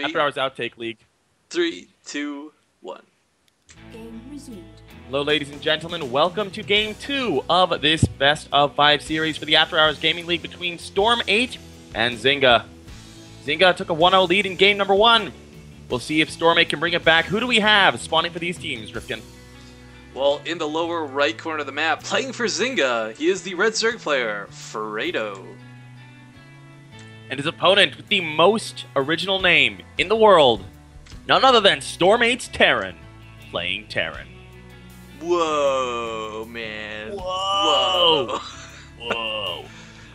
After Hours Outtake League. 3, 2, 1. Game resumed. Hello, ladies and gentlemen. Welcome to Game 2 of this Best of 5 series for the After Hours Gaming League between Storm8 and Zynga. Zynga took a 1-0 lead in game number 1. We'll see if Storm8 can bring it back. Who do we have spawning for these teams, Rifkin? Well, in the lower right corner of the map, playing for Zynga, he is the Red Zerg player, Fredo. And his opponent with the most original name in the world, none other than Storm8's Terran, playing Terran. Whoa, man. Whoa. Whoa.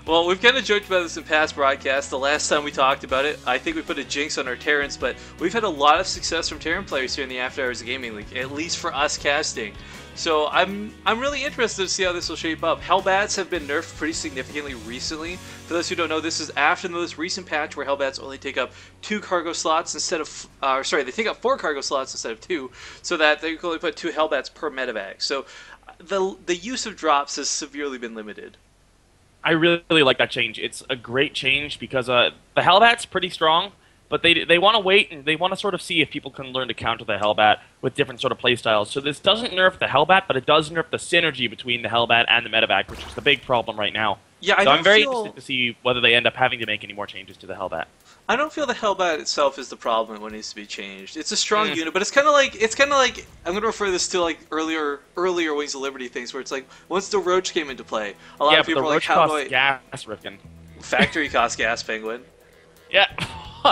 Well, we've kind of joked about this in past broadcasts. The last time we talked about it, I think we put a jinx on our Terrans, but we've had a lot of success from Terran players here in the After Hours Gaming League, at least for us casting. So I'm really interested to see how this will shape up. Hellbats have been nerfed pretty significantly recently. For those who don't know, this is after the most recent patch where Hellbats only take up 2 cargo slots instead of, they take up 4 cargo slots instead of 2, so that they can only put 2 Hellbats per medevac. So the use of drops has severely been limited. I really like that change. It's a great change because the Hellbat's pretty strong, but they want to wait and they want to sort of see if people can learn to counter the Hellbat with different sort of playstyles. So this doesn't nerf the Hellbat, but it does nerf the synergy between the Hellbat and the medevac, which is the big problem right now. Yeah, I'm very interested to see whether they end up having to make any more changes to the Hellbat. I don't feel the Hellbat itself is the problem and what needs to be changed. It's a strong unit, but it's kind of like I'm going to refer this to like earlier Wings of Liberty things where it's like once the Roach came into play, a lot of people the are like, Roach how do costs I gas, Rifkin. factory cost gas penguin? Yeah.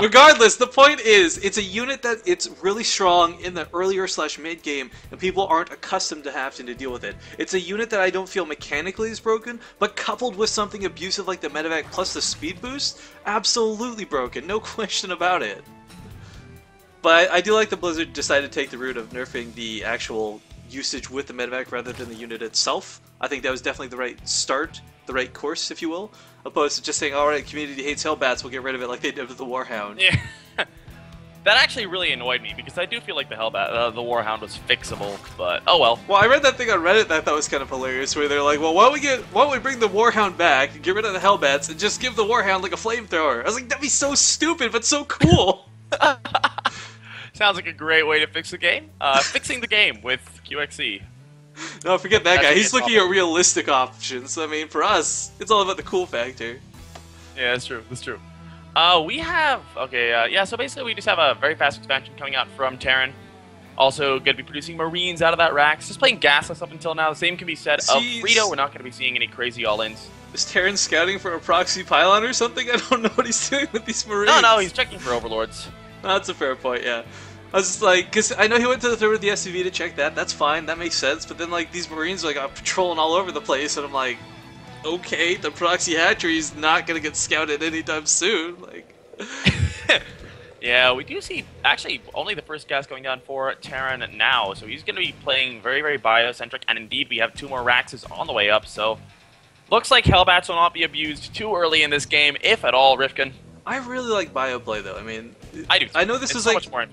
Regardless, the point is, it's a unit that it's really strong in the earlier/mid game, and people aren't accustomed to having to deal with it. It's a unit that I don't feel mechanically is broken, but coupled with something abusive like the medevac plus the speed boost, absolutely broken, no question about it. But I do like that Blizzard decided to take the route of nerfing the actual usage with the medevac rather than the unit itself. I think that was definitely the right start, the right course, if you will, opposed to just saying, alright, community hates Hellbats, we'll get rid of it like they did with the Warhound. Yeah. That actually really annoyed me, because I do feel like the Hellbat, the Warhound was fixable, but oh well. Well, I read that thing on Reddit that I thought was kind of hilarious, where they're like, well, why don't we bring the Warhound back, get rid of the Hellbats, and just give the Warhound like a flamethrower? I was like, that'd be so stupid, but so cool! Sounds like a great way to fix the game. Fixing the game with QXE. No, forget that guy. He's looking awful. at realistic options. I mean, for us, it's all about the cool factor. Yeah, that's true. That's true. We have... Okay, so basically we just have a very fast expansion coming out from Terran. Also going to be producing Marines out of that Rax. Just playing gasless up until now. The same can be said of Fredo. We're not going to be seeing any crazy all-ins. Is Terran scouting for a proxy pylon or something? I don't know what he's doing with these Marines. No, he's checking for Overlords. That's a fair point, yeah. I was just like, because I know he went to the third with the SUV to check that. That's fine, that makes sense. But then, like, these Marines are like patrolling all over the place, and I'm like, okay, the proxy hatchery is not gonna get scouted anytime soon. Like, yeah, we do see actually only the first gas going down for Terran now, so he's going to be playing very, very biocentric. And indeed, we have 2 more Raxes on the way up. So looks like Hellbats will not be abused too early in this game, if at all. Rifkin. I really like bioplay though. I mean, I do. I know this it's is so like. Much more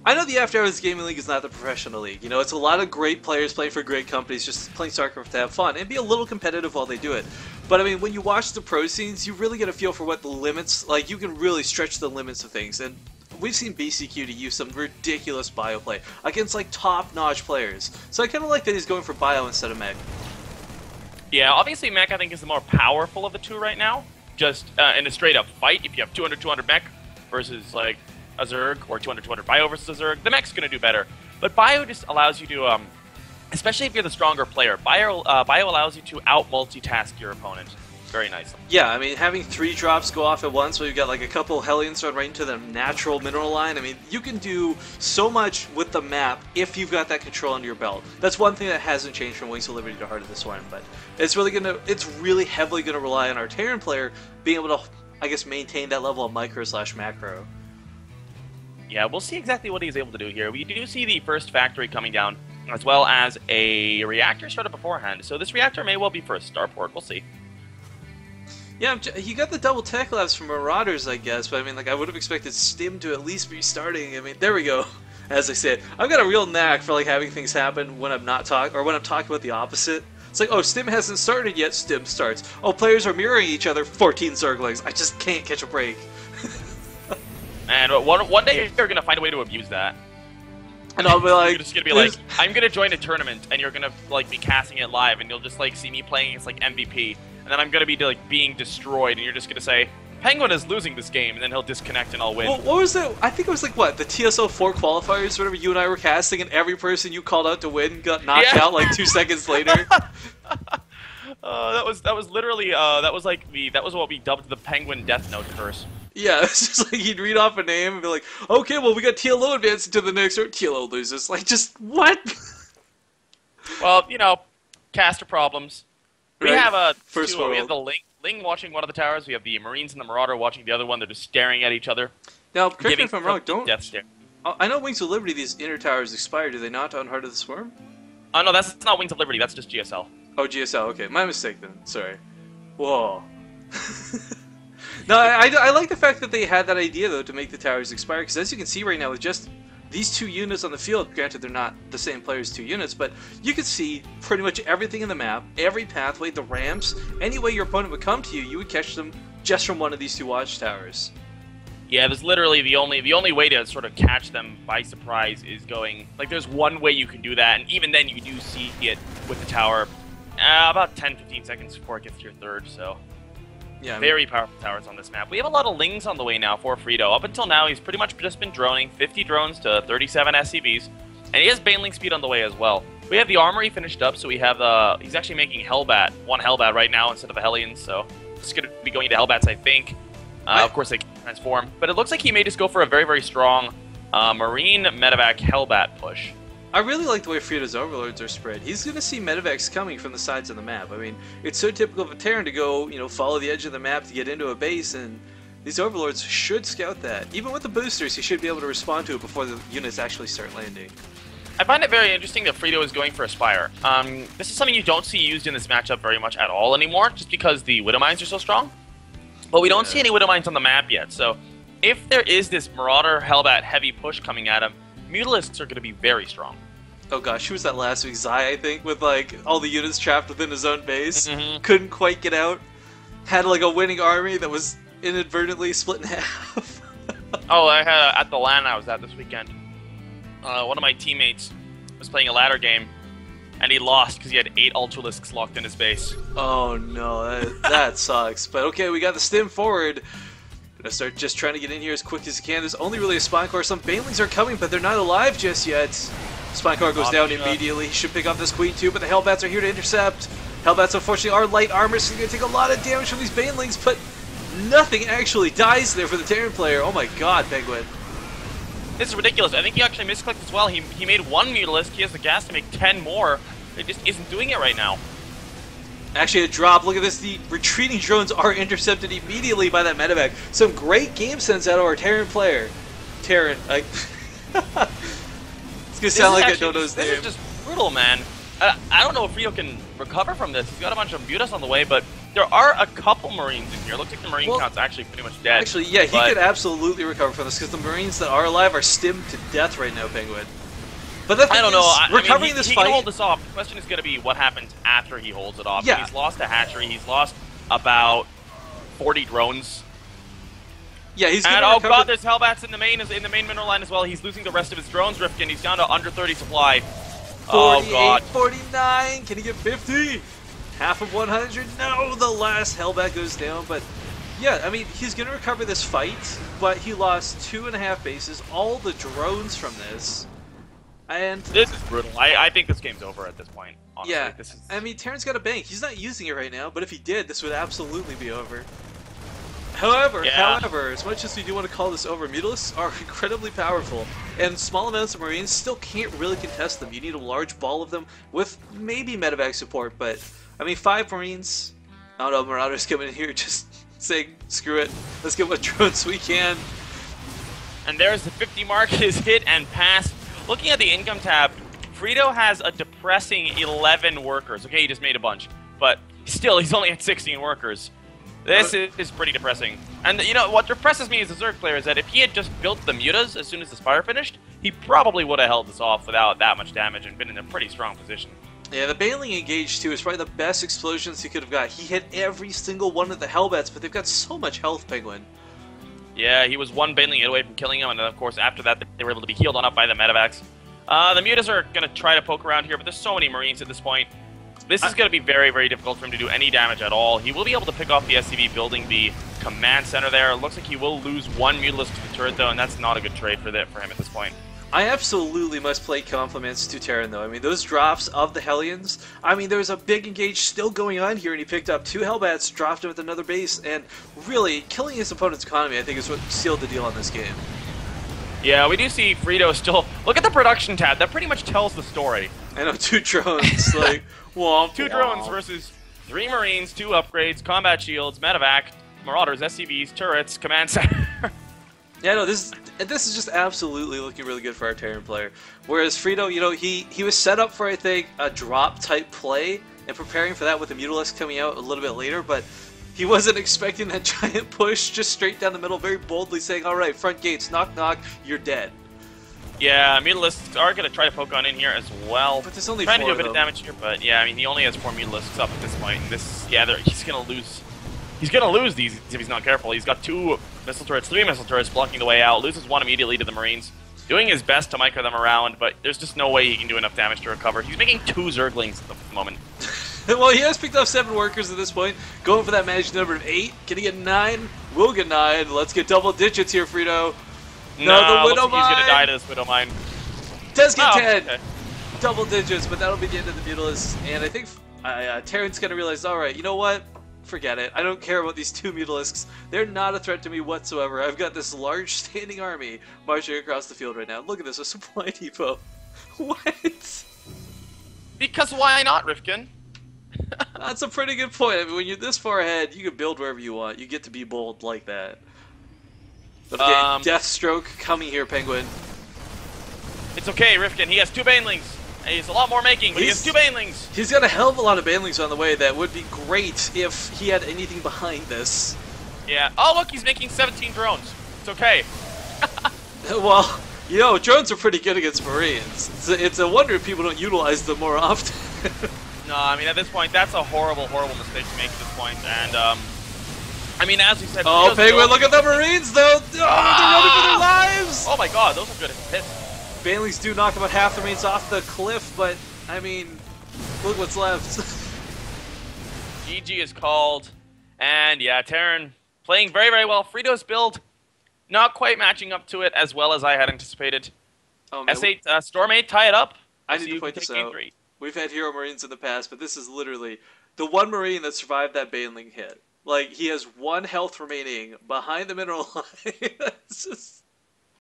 I know the After Hours Gaming League is not the professional league. You know, it's a lot of great players playing for great companies, just playing StarCraft to have fun and be a little competitive while they do it. But I mean, when you watch the pro scenes, you really get a feel for what the limits, like you can really stretch the limits of things. And we've seen BCQ to use some ridiculous bioplay against like top-notch players. So I kind of like that he's going for bio instead of mech. Yeah, obviously mech I think is the more powerful of the 2 right now. Just in a straight-up fight, if you have 200 mech versus like a Zerg, or 200 bio versus a Zerg, the mech's going to do better. But bio just allows you to, especially if you're the stronger player, bio allows you to out-multitask your opponent very nicely. Yeah, I mean, having 3 drops go off at once where you've got like a couple Hellions run right into the natural mineral line, I mean, you can do so much with the map if you've got that control under your belt. That's one thing that hasn't changed from Wings of Liberty to Heart of the Swarm, but it's really heavily going to rely on our Terran player being able to, I guess, maintain that level of micro/macro. Yeah, we'll see exactly what he's able to do here. We do see the first factory coming down, as well as a reactor started beforehand. So this reactor may well be for a starport. We'll see. Yeah, he got the double tech labs from Marauders, I guess, but I mean, like, I would have expected Stim to at least be starting. I mean, there we go. As I said, I've got a real knack for like having things happen when I'm not talking, or when I'm talking about the opposite. It's like, oh, Stim hasn't started yet, Stim starts. Oh, players are mirroring each other, 14 Zerglings. I just can't catch a break. And one day you're gonna find a way to abuse that. And I'll be like, You're just gonna be like, I'm gonna join a tournament, and you're gonna like be casting it live, and you'll just like see me playing against like MVP, and then I'm gonna be like being destroyed, and you're just gonna say, Penguin is losing this game, and then he'll disconnect and I'll win. Well, what was it? I think it was like what, the TSO4 qualifiers, whatever you and I were casting, and every person you called out to win got knocked out like 2 seconds later. That was literally that was what we dubbed the Penguin Death Note curse. Yeah, it's just like he'd read off a name and be like, okay, well we got TLO advancing to the next, or TLO loses. Like, just what? Well, you know, caster problems. We Right. have First we have the world. Ling watching one of the towers. We have the Marines and the Marauder watching the other one. They're just staring at each other. Now, correct me giving if I'm wrong, don't... death stare. I know Wings of Liberty, these inner towers expire, do they not, on Heart of the Swarm? Oh no, that's not Wings of Liberty. That's just GSL. Oh, GSL, okay. My mistake then. Sorry. Whoa. No, I like the fact that they had that idea, though, to make the towers expire, because as you can see right now, with just these 2 units on the field, granted they're not the same player's 2 units, but you can see pretty much everything in the map, every pathway, the ramps, any way your opponent would come to you, you would catch them just from one of these 2 watchtowers. Yeah, there's literally the only way to sort of catch them by surprise is going like there's one way you can do that, and even then you do see it with the tower about 10-15 seconds before it gets to your third. So Yeah, I mean, very powerful towers on this map. We have a lot of Lings on the way now for Frito. Up until now, he's pretty much just been droning 50 drones to 37 SCVs, and he has Baneling speed on the way as well. We have the armory finished up, so we have he's actually making Hellbat, one Hellbat right now instead of the Hellions, so it's going to be going to Hellbats, I think. Of course, they can transform, but it looks like he may just go for a very, very strong Marine Medevac Hellbat push. I really like the way Frito's overlords are spread. He's going to see medevacs coming from the sides of the map. I mean, it's so typical of a Terran to go, you know, follow the edge of the map to get into a base, and these overlords should scout that. Even with the boosters, he should be able to respond to it before the units actually start landing. I find it very interesting that Frito is going for a Spire. This is something you don't see used in this matchup very much at all anymore, just because the Widow Mines are so strong. But we don't see any Widow Mines on the map yet, so if there is this Marauder Hellbat heavy push coming at him, Mutalisks are going to be very strong. Oh gosh, who was that last week? Zai, I think, with like all the units trapped within his own base. Mhm. Couldn't quite get out. Had like a winning army that was inadvertently split in half. Oh, I had at the LAN I was at this weekend. One of my teammates was playing a ladder game, and he lost because he had 8 Ultralisks locked in his base. Oh no, that sucks. But okay, we got the stim forward. Gonna start just trying to get in here as quick as you can. There's only really a Spine Core. Some Banelings are coming, but they're not alive just yet. Spine Core goes down immediately. He should pick off this Queen too, but the Hellbats are here to intercept. Hellbats unfortunately are light armor, so they're gonna take a lot of damage from these Banelings, but nothing actually dies there for the Terran player. Oh my god, Penguin. This is ridiculous. I think he actually misclicked as well. He made 1 Mutalisk. He has the gas to make 10 more. It just isn't doing it right now. Actually, a drop. Look at this. The retreating drones are intercepted immediately by that medevac. Some great game sense out of our Terran player. Terran. It's gonna sound like I don't know his name. This is just brutal, man. I don't know if Frito can recover from this. He's got a bunch of Mutas on the way, but there are a couple Marines in here. Looks like the Marine count's actually pretty much dead. Actually, yeah, he could absolutely recover from this because the Marines that are alive are stimmed to death right now, Penguin. But the thing I don't know. recovering this this he fight. can hold this off. The question is going to be what happens after he holds it off. Yeah. He's lost a hatchery. He's lost about 40 drones. Yeah, he's And gonna oh recover. god, there's Hellbats in the main mineral line as well. He's losing the rest of his drones, Rifkin. He's down to under 30 supply. 48, Oh god. 49. Can he get 50? Half of 100? No, the last Hellbat goes down. But yeah, I mean, he's going to recover this fight, but he lost 2.5 bases, all the drones from this. And This is brutal. I think this game's over at this point. Honestly. yeah, This is... I mean, Terran's got a bank. He's not using it right now, but if he did, this would absolutely be over. However, as much as we do want to call this over, Mutalisks are incredibly powerful, and small amounts of Marines still can't really contest them. You need a large ball of them with maybe medevac support, but I mean, 5 Marines. I don't know, Marauders coming in here just saying, screw it, let's get what drones we can. And there's the 50 mark is hit and passed. Looking at the income tab, Frito has a depressing 11 workers. Okay, he just made a bunch, but still, he's only at 16 workers. This is pretty depressing. And you know, what depresses me as a Zerg player is that if he had just built the Mutas as soon as the Spire finished, he probably would have held this off without that much damage and been in a pretty strong position. Yeah, the Baneling engage too is probably the best explosions he could have got. He hit every single one of the Hellbats, but they've got so much health, Penguin. Yeah, he was one Baneling away from killing him, and then of course after that they were able to be healed on up by the medevacs. The Mutas are going to try to poke around here, but there's so many Marines at this point. This is going to be very, very difficult for him to do any damage at all. He will be able to pick off the SCV building the command center there. It looks like he will lose one Mutalisk to the turret though, and that's not a good trade for him at this point. I absolutely must play compliments to Terran, though. I mean, those drops of the Hellions, I mean, there's a big engage still going on here, and he picked up 2 Hellbats, dropped him with another base, and really, killing his opponent's economy, I think, is what sealed the deal on this game. Yeah, we do see Frito still... Look at the production tab. That pretty much tells the story. I know, 2 drones, like, womp, 2 drones versus 3 Marines, 2 upgrades, combat shields, medevac, marauders, SCVs, turrets, command center. Yeah, no, this is just absolutely looking really good for our Terran player. Whereas Frito, you know, he was set up for, I think, a drop-type play, and preparing for that with the Mutalisk coming out a little bit later, but he wasn't expecting that giant push just straight down the middle, very boldly saying, alright, front gates, knock knock, you're dead. Yeah, Mutalisks are going to try to poke on in here as well. But there's only trying 4 to do a bit of of them. damage here, but yeah, I mean, he only has 4 Mutalisks up at this point, and this, yeah, he's going to lose... He's going to lose these if he's not careful. He's got 2 missile turrets, 3 missile turrets blocking the way out, loses 1 immediately to the Marines. Doing his best to micro them around, but there's just no way he can do enough damage to recover. He's making 2 Zerglings at the moment. Well, he has picked up 7 workers at this point, going for that magic number of 8. Can he get 9? We'll get 9. Let's get double digits here, Frito. No, the looks Widow like he's going to die Mine to this Widow Mine. does get 10. Okay. Double digits, but that'll be the end of the Mutalisk. And I think Terran's going to realize, alright, you know what? Forget it. I don't care about these 2 Mutalisks. They're not a threat to me whatsoever. I've got this large standing army marching across the field right now. Look at this, a supply depot. What? Because why not, Rifkin? That's a pretty good point. I mean, when you're this far ahead, you can build wherever you want. You get to be bold like that. But okay, Deathstroke coming here, Penguin. It's okay, Rifkin. He has 2 Banelings. He's a lot more making, but he has 2 Banelings. He's got a hell of a lot of Banelings on the way. That would be great if he had anything behind this. Yeah. Oh, look, he's making 17 drones. It's okay. Well, you know, drones are pretty good against Marines. It's a wonder if people don't utilize them more often. No, I mean, at this point, that's a horrible, horrible mistake to make at this point. And, I mean, as we said... Oh, Penguin, look at the Marines, though! Oh, they're running for their lives! Oh my god, those are good hits. Banelings do knock about half the Marines off the cliff, but, I mean, look what's left. GG is called. And, yeah, Terran playing very, very well. Frito's build, not quite matching up to it as well as I had anticipated. Oh, man. S8, Storm8 tie it up. I need to point this out. We've had Hero Marines in the past, but this is literally the one Marine that survived that Baneling hit. Like, he has 1 health remaining behind the mineral line. It's just...